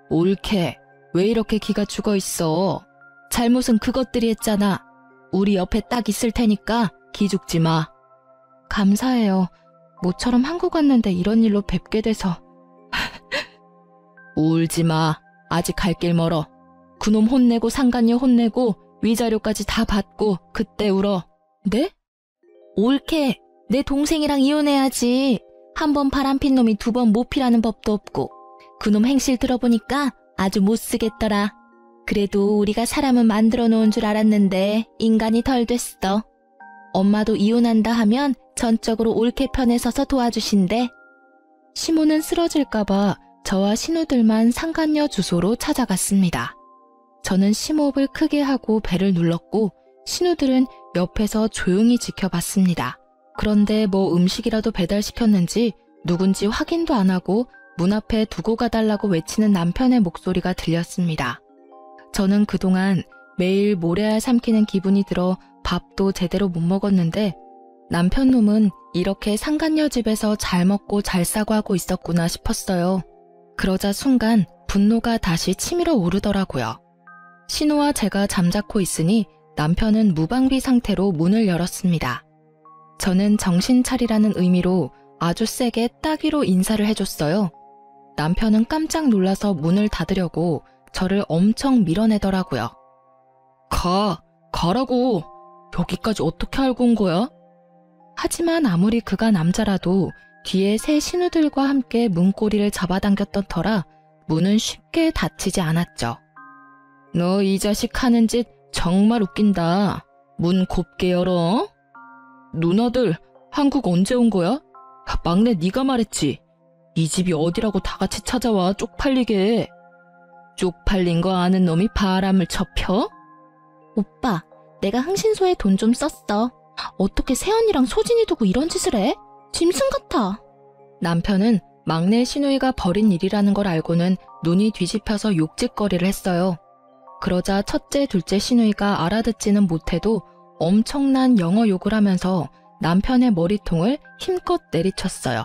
옳게. 왜 이렇게 기가 죽어 있어? 잘못은 그것들이 했잖아. 우리 옆에 딱 있을 테니까 기죽지 마. 감사해요. 모처럼 한국 왔는데 이런 일로 뵙게 돼서. 울지 마. 아직 갈 길 멀어. 그놈 혼내고 상간녀 혼내고 위자료까지 다 받고 그때 울어. 네? 옳게. 내 동생이랑 이혼해야지. 한 번 바람핀 놈이 2번 못 피라는 법도 없고. 그놈 행실 들어보니까 아주 못 쓰겠더라. 그래도 우리가 사람은 만들어 놓은 줄 알았는데 인간이 덜 됐어. 엄마도 이혼한다 하면 전적으로 옳게 편에 서서 도와주신대. 시모는 쓰러질까봐 저와 신우들만 상간녀 주소로 찾아갔습니다. 저는 심호흡을 크게 하고 배를 눌렀고 신우들은 옆에서 조용히 지켜봤습니다. 그런데 뭐 음식이라도 배달시켰는지 누군지 확인도 안 하고 문 앞에 두고 가달라고 외치는 남편의 목소리가 들렸습니다. 저는 그동안 매일 모래알 삼키는 기분이 들어 밥도 제대로 못 먹었는데 남편 놈은 이렇게 상간녀 집에서 잘 먹고 잘 싸고 하고 있었구나 싶었어요. 그러자 순간 분노가 다시 치밀어 오르더라고요. 신우와 제가 잠자코 있으니 남편은 무방비 상태로 문을 열었습니다. 저는 정신 차리라는 의미로 아주 세게 따귀로 인사를 해줬어요. 남편은 깜짝 놀라서 문을 닫으려고 저를 엄청 밀어내더라고요. 가라고. 여기까지 어떻게 알고 온 거야? 하지만 아무리 그가 남자라도 뒤에 새 신우들과 함께 문고리를 잡아당겼던 터라 문은 쉽게 닫히지 않았죠. 너 이 자식 하는 짓 정말 웃긴다. 문 곱게 열어. 누나들, 한국 언제 온 거야? 막내 네가 말했지. 이 집이 어디라고 다 같이 찾아와 쪽팔리게. 쪽팔린 거 아는 놈이 바람을 쳐펴? 오빠, 내가 흥신소에 돈 좀 썼어. 어떻게 새언니랑 소진이 두고 이런 짓을 해? 짐승 같아. 남편은 막내 시누이가 벌인 일이라는 걸 알고는 눈이 뒤집혀서 욕짓거리를 했어요. 그러자 첫째, 둘째 시누이가 알아듣지는 못해도 엄청난 영어 욕을 하면서 남편의 머리통을 힘껏 내리쳤어요.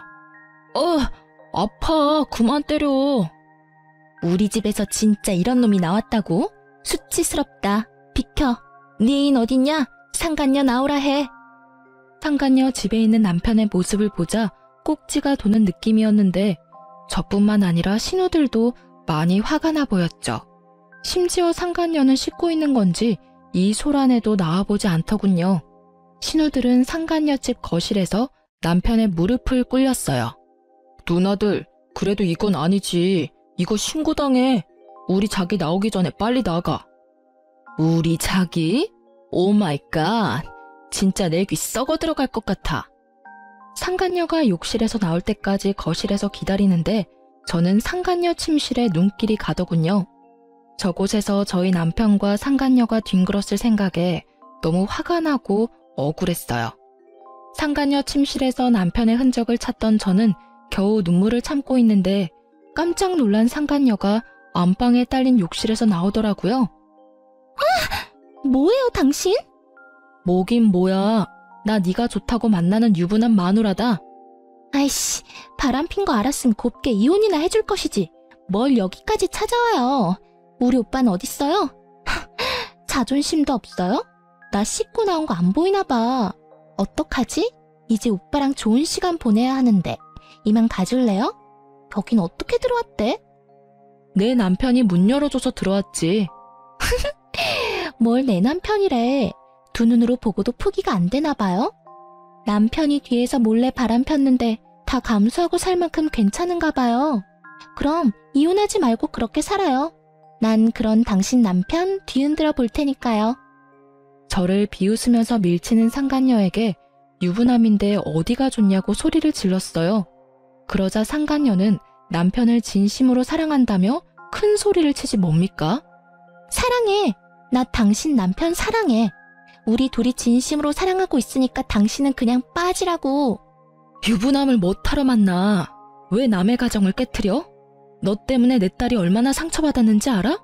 아파. 그만 때려. 우리 집에서 진짜 이런 놈이 나왔다고? 수치스럽다. 비켜. 네 애인 어딨냐? 상간녀 나오라 해. 상간녀 집에 있는 남편의 모습을 보자 꼭지가 도는 느낌이었는데 저뿐만 아니라 신우들도 많이 화가 나 보였죠. 심지어 상간녀는 씻고 있는 건지 이 소란에도 나와보지 않더군요. 신우들은 상간녀 집 거실에서 남편의 무릎을 꿇렸어요. 누나들, 그래도 이건 아니지. 이거 신고당해. 우리 자기 나오기 전에 빨리 나가. 우리 자기? 오 마이 갓. 진짜 내 귀 썩어 들어갈 것 같아. 상간녀가 욕실에서 나올 때까지 거실에서 기다리는데 저는 상간녀 침실에 눈길이 가더군요. 저곳에서 저희 남편과 상간녀가 뒹굴었을 생각에 너무 화가 나고 억울했어요. 상간녀 침실에서 남편의 흔적을 찾던 저는 겨우 눈물을 참고 있는데 깜짝 놀란 상간녀가 안방에 딸린 욕실에서 나오더라고요. 뭐예요, 당신? 뭐긴 뭐야. 나 네가 좋다고 만나는 유부남 마누라다. 아이씨, 바람핀 거 알았으면 곱게 이혼이나 해줄 것이지. 뭘 여기까지 찾아와요. 우리 오빠는 어딨어요? 자존심도 없어요? 나 씻고 나온 거 안 보이나 봐. 어떡하지? 이제 오빠랑 좋은 시간 보내야 하는데 이만 가줄래요? 여긴 어떻게 들어왔대? 내 남편이 문 열어줘서 들어왔지. 뭘 내 남편이래. 두 눈으로 보고도 포기가 안 되나 봐요? 남편이 뒤에서 몰래 바람 폈는데 다 감수하고 살 만큼 괜찮은가 봐요. 그럼 이혼하지 말고 그렇게 살아요. 난 그런 당신 남편 뒤흔들어 볼 테니까요. 저를 비웃으면서 밀치는 상간녀에게 유부남인데 어디가 좋냐고 소리를 질렀어요. 그러자 상간녀는 남편을 진심으로 사랑한다며 큰 소리를 치지 뭡니까? 사랑해. 나 당신 남편 사랑해. 우리 둘이 진심으로 사랑하고 있으니까 당신은 그냥 빠지라고. 유부남을 못하러 만나. 왜 남의 가정을 깨트려? 너 때문에 내 딸이 얼마나 상처받았는지 알아?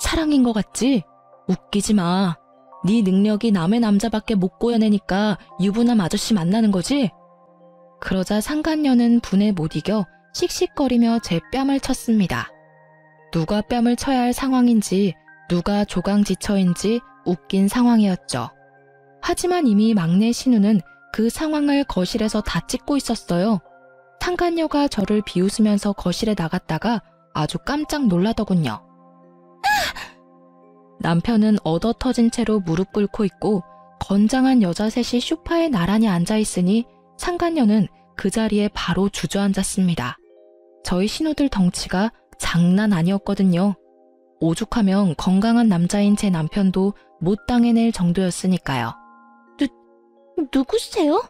사랑인 것 같지? 웃기지 마. 네 능력이 남의 남자밖에 못 고여내니까 유부남 아저씨 만나는 거지? 그러자 상간녀는 분에 못 이겨 씩씩거리며 제 뺨을 쳤습니다. 누가 뺨을 쳐야 할 상황인지 누가 조강지처인지 웃긴 상황이었죠. 하지만 이미 막내 신우는 그 상황을 거실에서 다 찍고 있었어요. 상간녀가 저를 비웃으면서 거실에 나갔다가 아주 깜짝 놀라더군요. 남편은 얻어 터진 채로 무릎 꿇고 있고 건장한 여자 셋이 소파에 나란히 앉아있으니 상간녀는 그 자리에 바로 주저앉았습니다. 저희 신우들 덩치가 장난 아니었거든요. 오죽하면 건강한 남자인 제 남편도 못 당해낼 정도였으니까요. 누구세요?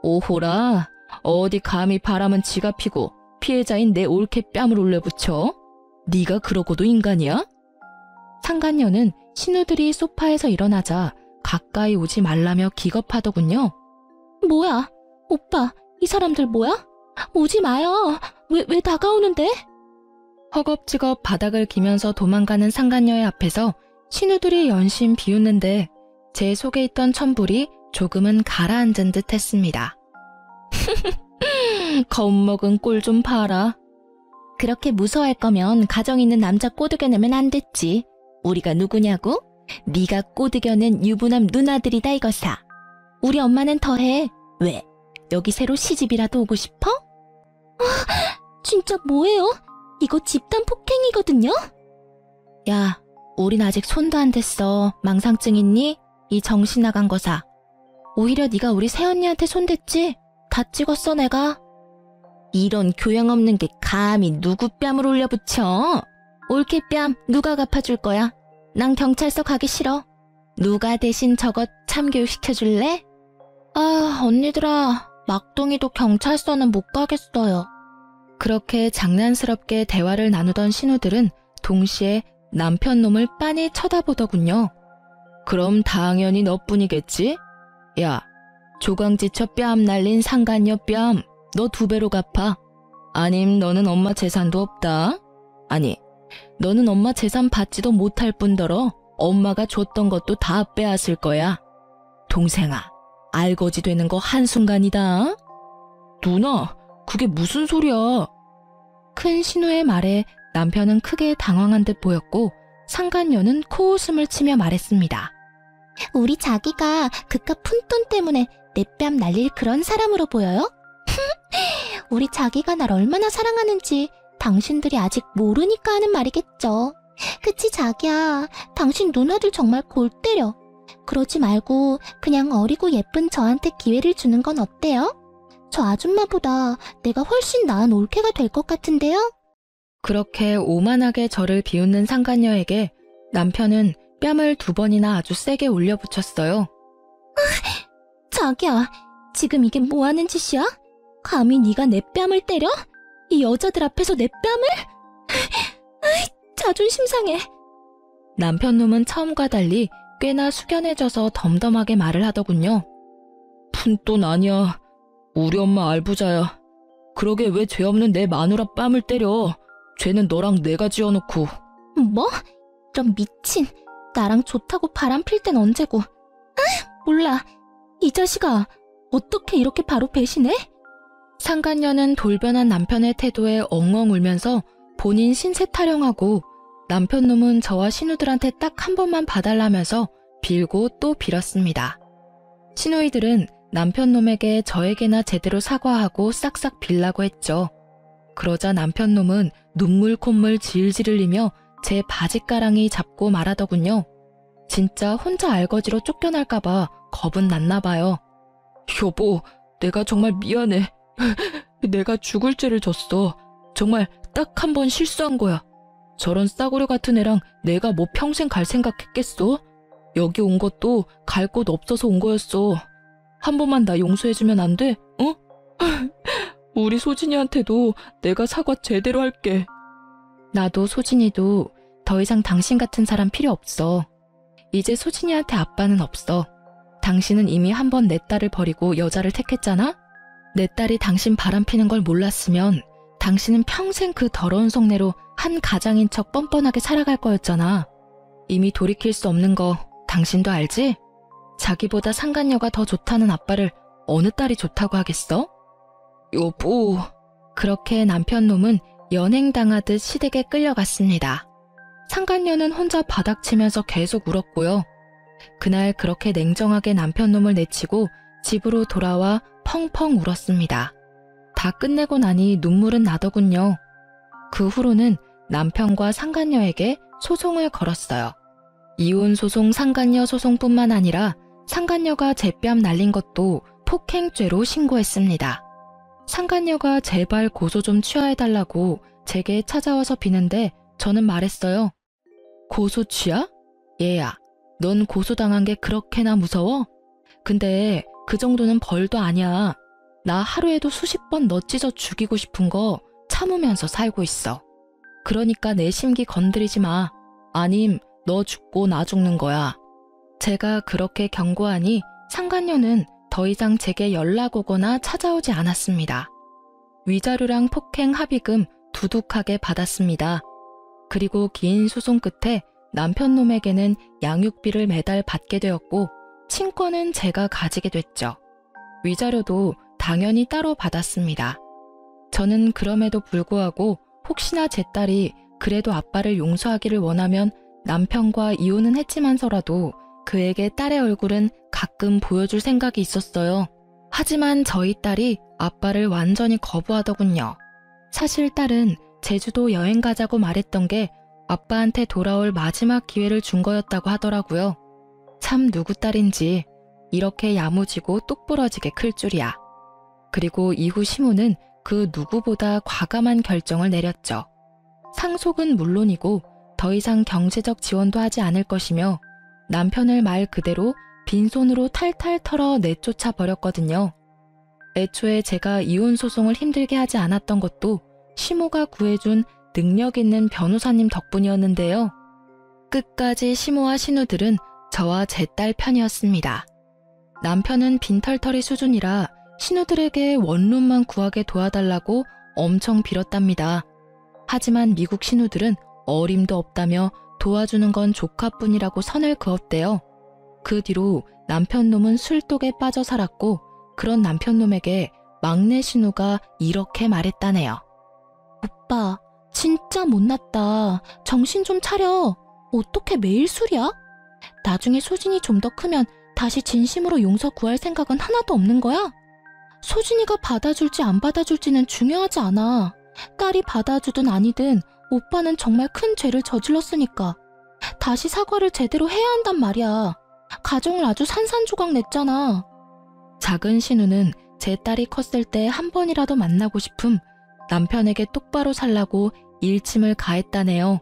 오호라, 어디 감히 바람은 지가 피고 피해자인 내 올케 뺨을 올려붙여? 네가 그러고도 인간이야? 상간녀는 신우들이 소파에서 일어나자 가까이 오지 말라며 기겁하더군요. 뭐야? 오빠, 이 사람들 뭐야? 오지 마요. 왜 다가오는데? 허겁지겁 바닥을 기면서 도망가는 상간녀의 앞에서 신우들이 연신 비웃는데 제 속에 있던 천불이 조금은 가라앉은 듯 했습니다. 겁먹은 꼴 좀 봐라. 그렇게 무서워할 거면 가정 있는 남자 꼬드겨내면 안 됐지. 우리가 누구냐고? 네가 꼬드겨낸 유부남 누나들이다 이거사. 우리 엄마는 더해. 왜? 여기 새로 시집이라도 오고 싶어? 진짜 뭐예요? 이거 집단 폭행이거든요? 야, 우린 아직 손도 안 댔어. 망상증 있니? 이 정신 나간 거사. 오히려 네가 우리 새언니한테 손댔지? 다 찍었어 내가. 이런 교양 없는 게 감히 누구 뺨을 올려붙여? 올케 뺨 누가 갚아줄 거야? 난 경찰서 가기 싫어. 누가 대신 저것 참교육 시켜줄래? 아, 언니들아. 막둥이도 경찰서는 못 가겠어요. 그렇게 장난스럽게 대화를 나누던 신우들은 동시에 남편 놈을 빤히 쳐다보더군요. 그럼 당연히 너뿐이겠지? 야, 조강지처 뺨 날린 상간녀 뺨 너 2배로 갚아. 아님 너는 엄마 재산도 없다. 아니, 너는 엄마 재산 받지도 못할 뿐더러 엄마가 줬던 것도 다 빼앗을 거야. 동생아, 알거지 되는 거 한순간이다. 누나, 그게 무슨 소리야? 큰 신우의 말에 남편은 크게 당황한 듯 보였고 상간녀는 코웃음을 치며 말했습니다. 우리 자기가 그깟 푼돈 때문에 내 뺨 날릴 그런 사람으로 보여요? 우리 자기가 날 얼마나 사랑하는지 당신들이 아직 모르니까 하는 말이겠죠. 그치 자기야, 당신 누나들 정말 골 때려. 그러지 말고 그냥 어리고 예쁜 저한테 기회를 주는 건 어때요? 저 아줌마보다 내가 훨씬 나은 올케가 될 것 같은데요? 그렇게 오만하게 저를 비웃는 상간녀에게 남편은 뺨을 2번이나 아주 세게 올려붙였어요. 자기야, 지금 이게 뭐 하는 짓이야? 감히 네가 내 뺨을 때려? 이 여자들 앞에서 내 뺨을? 자존심 상해. 남편 놈은 처음과 달리 꽤나 숙연해져서 덤덤하게 말을 하더군요. 푼돈 아니야. 우리 엄마 알부자야. 그러게 왜 죄 없는 내 마누라 뺨을 때려. 죄는 너랑 내가 지어놓고. 뭐? 이런 미친. 나랑 좋다고 바람 필 땐 언제고. 몰라. 이 자식아, 어떻게 이렇게 바로 배신해? 상간녀는 돌변한 남편의 태도에 엉엉 울면서 본인 신세 타령하고 남편 놈은 저와 신우들한테 딱 한 번만 봐달라면서 빌고 또 빌었습니다. 신우이들은 남편 놈에게 저에게나 제대로 사과하고 싹싹 빌라고 했죠. 그러자 남편 놈은 눈물 콧물 질질 흘리며 제 바지가랑이 잡고 말하더군요. 진짜 혼자 알거지로 쫓겨날까봐 겁은 났나 봐요. 여보, 내가 정말 미안해. 내가 죽을 죄를 졌어. 정말 딱 한 번 실수한 거야. 저런 싸구려 같은 애랑 내가 뭐 평생 갈 생각했겠어? 여기 온 것도 갈 곳 없어서 온 거였어. 한 번만 나 용서해주면 안 돼? 어? 우리 소진이한테도 내가 사과 제대로 할게. 나도 소진이도 더 이상 당신 같은 사람 필요 없어. 이제 소진이한테 아빠는 없어. 당신은 이미 한 번 내 딸을 버리고 여자를 택했잖아? 내 딸이 당신 바람피는 걸 몰랐으면 당신은 평생 그 더러운 속내로 한 가장인 척 뻔뻔하게 살아갈 거였잖아. 이미 돌이킬 수 없는 거 당신도 알지? 자기보다 상간녀가 더 좋다는 아빠를 어느 딸이 좋다고 하겠어? 여보. 그렇게 남편 놈은 연행당하듯 시댁에 끌려갔습니다. 상간녀는 혼자 바닥치면서 계속 울었고요. 그날 그렇게 냉정하게 남편 놈을 내치고 집으로 돌아와 펑펑 울었습니다. 다 끝내고 나니 눈물은 나더군요. 그 후로는 남편과 상간녀에게 소송을 걸었어요. 이혼 소송, 상간녀 소송뿐만 아니라 상간녀가 제 뺨 날린 것도 폭행죄로 신고했습니다. 상간녀가 제발 고소 좀 취하해달라고 제게 찾아와서 비는데 저는 말했어요. 고소 취하? 얘야, 넌 고소당한 게 그렇게나 무서워? 근데 그 정도는 벌도 아니야. 나 하루에도 수십 번 너 찢어 죽이고 싶은 거 참으면서 살고 있어. 그러니까 내 심기 건드리지 마. 아님 너 죽고 나 죽는 거야. 제가 그렇게 경고하니 상간녀는 더 이상 제게 연락 오거나 찾아오지 않았습니다. 위자료랑 폭행 합의금 두둑하게 받았습니다. 그리고 긴 소송 끝에 남편 놈에게는 양육비를 매달 받게 되었고 친권은 제가 가지게 됐죠. 위자료도 당연히 따로 받았습니다. 저는 그럼에도 불구하고 혹시나 제 딸이 그래도 아빠를 용서하기를 원하면 남편과 이혼은 했지만서라도 그에게 딸의 얼굴은 가끔 보여줄 생각이 있었어요. 하지만 저희 딸이 아빠를 완전히 거부하더군요. 사실 딸은 제주도 여행 가자고 말했던 게 아빠한테 돌아올 마지막 기회를 준 거였다고 하더라고요. 참 누구 딸인지 이렇게 야무지고 똑부러지게 클 줄이야. 그리고 이후 시모는 그 누구보다 과감한 결정을 내렸죠. 상속은 물론이고 더 이상 경제적 지원도 하지 않을 것이며 남편을 말 그대로 빈손으로 탈탈 털어 내쫓아 버렸거든요. 애초에 제가 이혼 소송을 힘들게 하지 않았던 것도 시모가 구해준 능력 있는 변호사님 덕분이었는데요. 끝까지 시모와 신우들은 저와 제 딸 편이었습니다. 남편은 빈털터리 수준이라 신우들에게 원룸만 구하게 도와달라고 엄청 빌었답니다. 하지만 미국 신우들은 어림도 없다며 도와주는 건 조카뿐이라고 선을 그었대요. 그 뒤로 남편놈은 술독에 빠져 살았고 그런 남편놈에게 막내 신우가 이렇게 말했다네요. 오빠, 진짜 못났다. 정신 좀 차려. 어떻게 매일 술이야? 나중에 소진이 좀 더 크면 다시 진심으로 용서 구할 생각은 하나도 없는 거야? 소진이가 받아줄지 안 받아줄지는 중요하지 않아. 딸이 받아주든 아니든 오빠는 정말 큰 죄를 저질렀으니까 다시 사과를 제대로 해야 한단 말이야. 가정을 아주 산산조각 냈잖아. 작은 신우는 제 딸이 컸을 때 한 번이라도 만나고 싶음 남편에게 똑바로 살라고 일침을 가했다네요.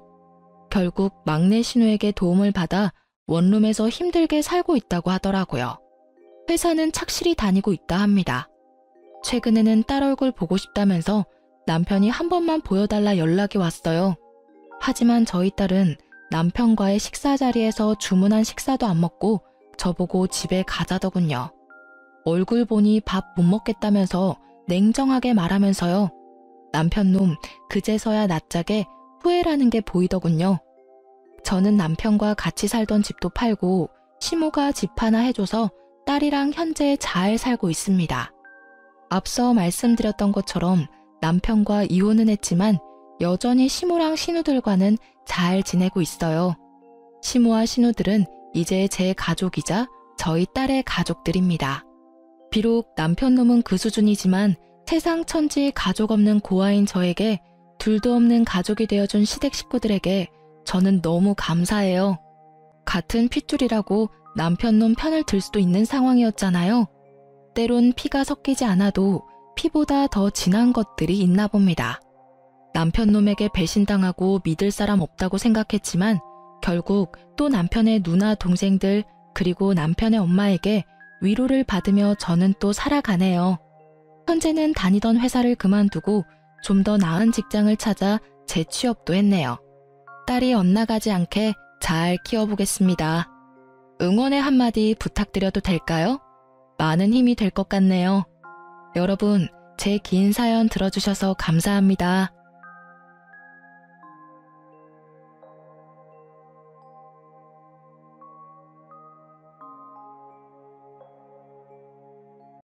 결국 막내 신우에게 도움을 받아 원룸에서 힘들게 살고 있다고 하더라고요. 회사는 착실히 다니고 있다 합니다. 최근에는 딸 얼굴 보고 싶다면서 남편이 한 번만 보여달라 연락이 왔어요. 하지만 저희 딸은 남편과의 식사 자리에서 주문한 식사도 안 먹고 저보고 집에 가자더군요. 얼굴 보니 밥 못 먹겠다면서 냉정하게 말하면서요. 남편놈 그제서야 낯짝에 후회라는 게 보이더군요. 저는 남편과 같이 살던 집도 팔고 시모가 집 하나 해줘서 딸이랑 현재 잘 살고 있습니다. 앞서 말씀드렸던 것처럼 남편과 이혼은 했지만 여전히 시모랑 신우들과는 잘 지내고 있어요. 시모와 신우들은 이제 제 가족이자 저희 딸의 가족들입니다. 비록 남편놈은 그 수준이지만 세상 천지 가족 없는 고아인 저에게 둘도 없는 가족이 되어준 시댁 식구들에게 저는 너무 감사해요. 같은 핏줄이라고 남편놈 편을 들 수도 있는 상황이었잖아요. 때론 피가 섞이지 않아도 피보다 더 진한 것들이 있나 봅니다. 남편놈에게 배신당하고 믿을 사람 없다고 생각했지만 결국 또 남편의 누나 동생들 그리고 남편의 엄마에게 위로를 받으며 저는 또 살아가네요. 현재는 다니던 회사를 그만두고 좀 더 나은 직장을 찾아 재취업도 했네요. 딸이 엇나가지 않게 잘 키워보겠습니다. 응원의 한마디 부탁드려도 될까요? 많은 힘이 될 것 같네요. 여러분, 제 긴 사연 들어주셔서 감사합니다.